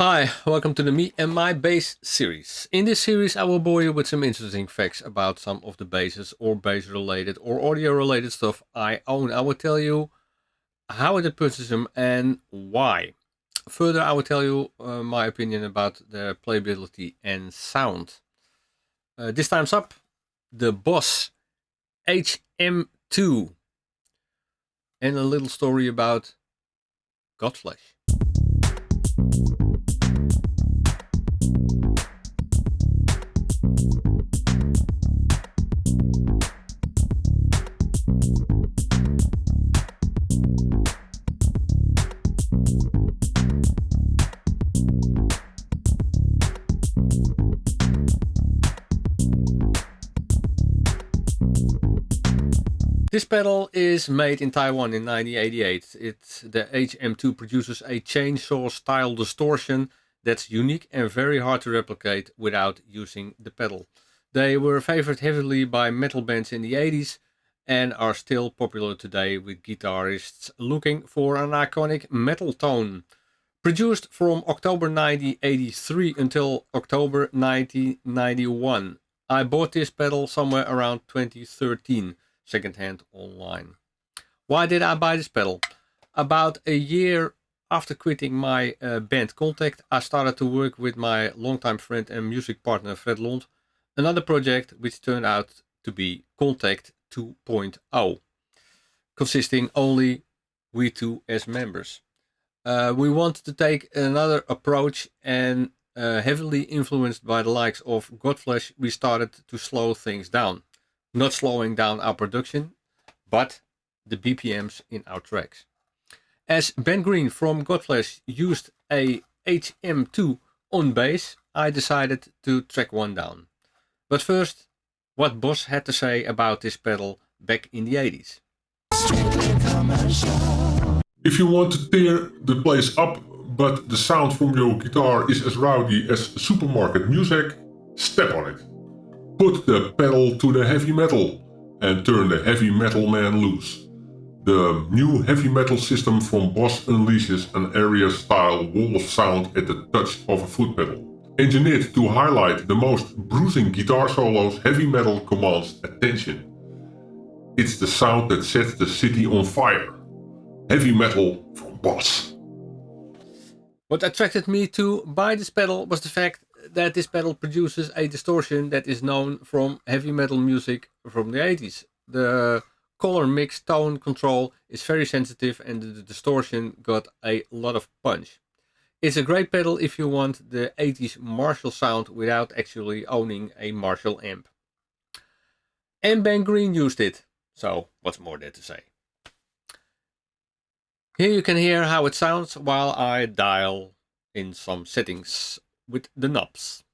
Hi, welcome to the Me and My Bass series. In this series, I will bore you with some interesting facts about some of the basses or bass related or audio related stuff I own. I will tell you how I purchase them and why. Further, I will tell you my opinion about their playability and sound. This time's up, the Boss HM-2 and a little story about Godflesh. This pedal is made in Taiwan in 1988. The HM-2 produces a chainsaw style distortion that's unique and very hard to replicate without using the pedal. They were favored heavily by metal bands in the 80s and are still popular today with guitarists looking for an iconic metal tone. Produced from October 1983 until October 1991. I bought this pedal somewhere around 2013 secondhand online. Why did I buy this pedal? About a year after quitting my band Contact, I started to work with my longtime friend and music partner Fred Lond, another project which turned out to be Contact 2.0, consisting only we two as members. We wanted to take another approach and heavily influenced by the likes of Godflesh, we started to slow things down. Not slowing down our production, but the BPMs in our tracks. As Ben Green from Godflesh used a HM2 on bass, I decided to track one down. But first, what Boss had to say about this pedal back in the 80s. If you want to tear the place up, but the sound from your guitar is as rowdy as supermarket music, step on it. Put the pedal to the heavy metal and turn the heavy metal man loose. The new heavy metal system from Boss unleashes an area-style wall of sound at the touch of a foot pedal. Engineered to highlight the most bruising guitar solos, heavy metal commands attention. It's the sound that sets the city on fire. Heavy metal from Boss. What attracted me to buy this pedal was the fact that this pedal produces a distortion that is known from heavy metal music from the 80s. The color mix tone control is very sensitive and the distortion got a lot of punch. It's a great pedal if you want the 80s Marshall sound without actually owning a Marshall amp. And Ben Green used it, so what's more there to say? Here you can hear how it sounds while I dial in some settings with the knobs.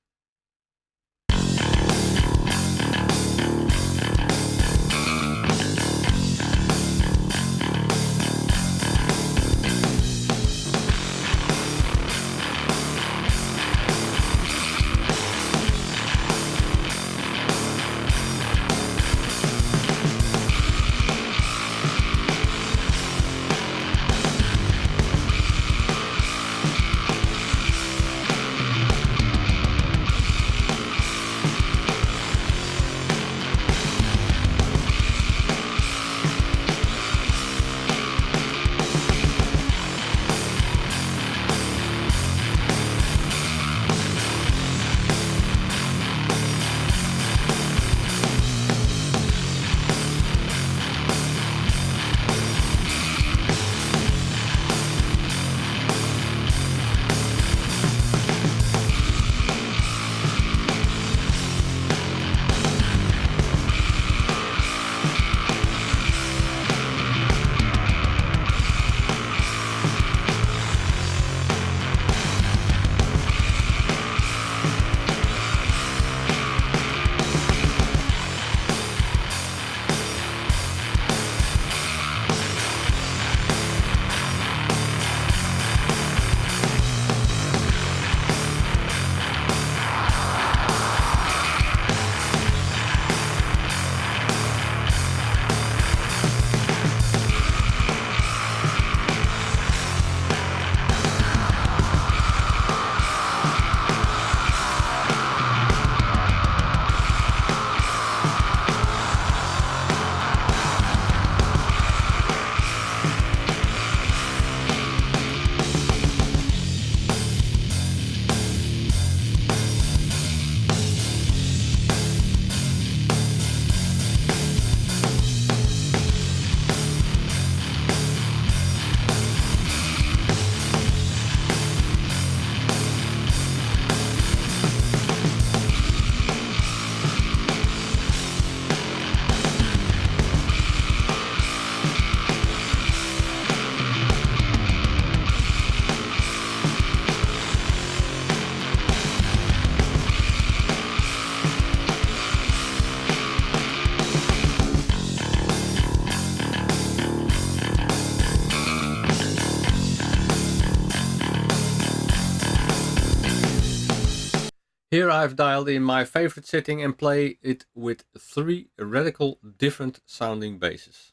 Here I've dialed in my favorite setting and play it with 3 radical different sounding basses.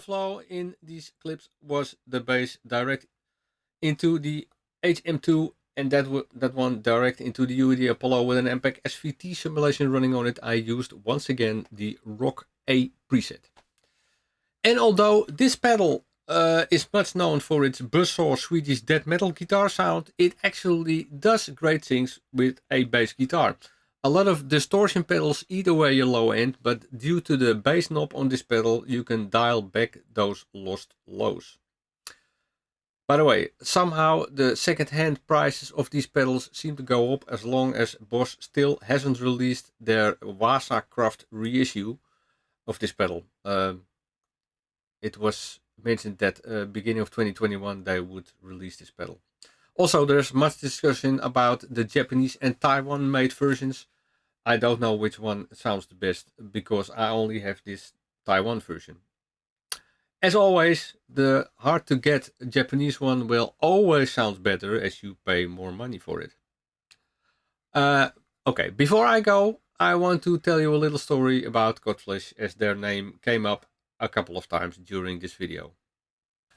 Flow in these clips was the bass direct into the HM-2 and that one direct into the UED Apollo with an MPEG SVT simulation running on it. I used once again the Rocka preset. And although this pedal is much known for its buzzsaw Swedish death metal guitar sound, it actually does great things with a bass guitar. A lot of distortion pedals eat away your low end, but due to the bass knob on this pedal, you can dial back those lost lows. By the way, somehow the second-hand prices of these pedals seem to go up as long as Boss still hasn't released their Wasacraft reissue of this pedal. It was mentioned that beginning of 2021 they would release this pedal. Also, there's much discussion about the Japanese and Taiwan made versions. I don't know which one sounds the best because I only have this Taiwan version. As always, the hard to get Japanese one will always sound better as you pay more money for it. Okay, before I go, I want to tell you a little story about Godflesh as their name came up a couple of times during this video.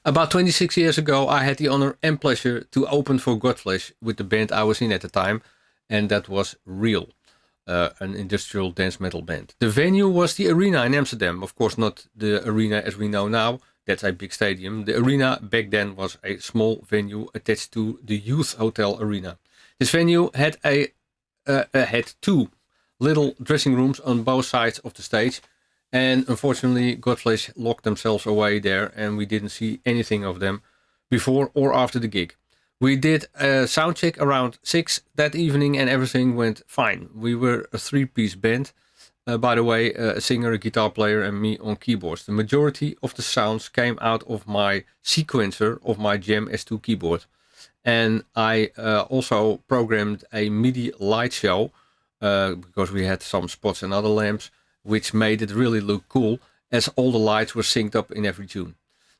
About 26 years ago, I had the honor and pleasure to open for Godflesh with the band I was in at the time, and that was Real, an industrial dance metal band. The venue was the Arena in Amsterdam, of course not the Arena as we know now, that's a big stadium. The Arena back then was a small venue attached to the Youth Hotel Arena. This venue had had 2 little dressing rooms on both sides of the stage. And unfortunately, Godflesh locked themselves away there and we didn't see anything of them before or after the gig. We did a sound check around 6 that evening and everything went fine. We were a 3-piece band. By the way, a singer, a guitar player and me on keyboards. The majority of the sounds came out of my sequencer of my Jam S2 keyboard. And I also programmed a MIDI light show because we had some spots and other lamps, which made it really look cool as all the lights were synced up in every tune.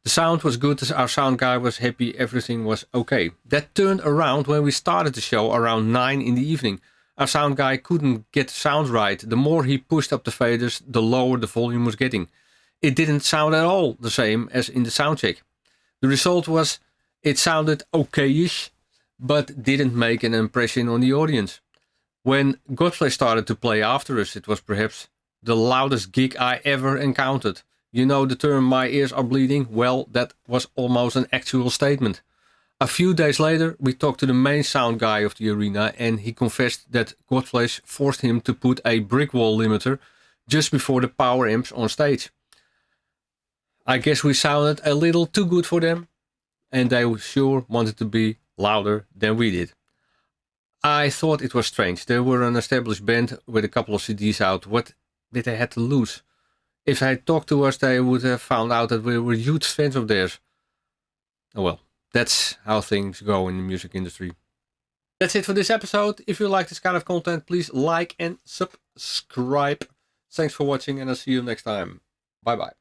The sound was good, our sound guy was happy, everything was okay. That turned around when we started the show around 9 in the evening. Our sound guy couldn't get the sound right. The more he pushed up the faders, the lower the volume was getting. It didn't sound at all the same as in the sound check. The result was it sounded okay-ish, but didn't make an impression on the audience. When Godflesh started to play after us, it was perhaps the loudest gig I ever encountered. You know the term "my ears are bleeding"? Well, that was almost an actual statement. A few days later, we talked to the main sound guy of the Arena and he confessed that Godflesh forced him to put a brick wall limiter just before the power amps on stage. I guess we sounded a little too good for them and they sure wanted to be louder than we did. I thought it was strange. They were an established band with a couple of CDs out. What did they have to lose? If they had talked to us, they would have found out that we were huge fans of theirs. Oh well, that's how things go in the music industry. That's it for this episode. If you like this kind of content, please like and subscribe. Thanks for watching, and I'll see you next time. Bye bye.